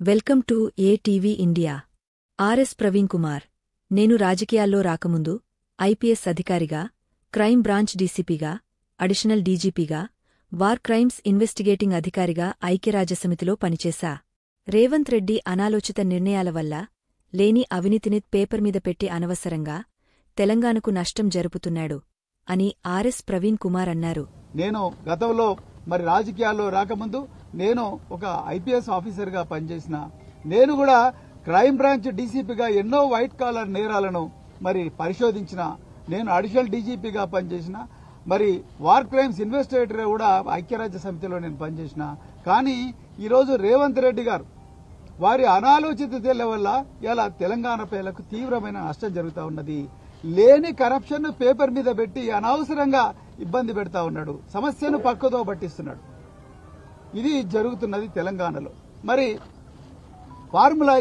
Welcome to ATV India. RS Praveen Kumar. నేను రాజకీయాల్లో రాకముందు ఐపీఎస్ అధికారిగా, క్రైమ్ బ్రాంచ్ డీసీపీగా, అడిషనల్ డీజీపీగా, వార్ క్రైమ్స్ ఇన్వెస్టిగేటింగ్ అధికారిగా ఐక్యరాజ్యసమితిలో పనిచేశా. రేవంత్ రెడ్డి అనాలోచిత నిర్ణయాల వల్ల లేని అవినీతిని పేపర్ మీద పెట్టి అనవసరంగా తెలంగాణకు నష్టం జరుపుతున్నాడు అని ఆర్ఎస్ ప్రవీణ్ కుమార్ అన్నారు. నేను గతంలో రాజకీయాల్లో రాకముందు నేను ఒక ఐపీఎస్ ఆఫీసర్గా పనిచేసిన, నేను కూడా క్రైమ్ బ్రాంచ్ డీసీపీగా ఎన్నో వైట్ కాలర్ నేరాలను పరిశోధించిన, నేను అడిషనల్ డీజీపీగా పనిచేసిన, వార్ క్రైమ్స్ ఇన్వెస్టిగేటర్గా కూడా ఐక్యరాజ్య సమితిలో నేను పనిచేసిన. కానీ ఈరోజు రేవంత్ రెడ్డి గారు వారి అనాలోచిత చర్యల వల్ల ఇలా తెలంగాణ ప్రజలకు తీవ్రమైన నష్టం జరుగుతూ ఉన్నది. లేని కరప్షన్ పేపర్ మీద పెట్టి అనవసరంగా ఇబ్బంది పెడతా ఉన్నాడు, సమస్యను పక్కదో పట్టిస్తున్నాడు. ఇది జరుగుతున్నది తెలంగాణలో. ఫార్ములా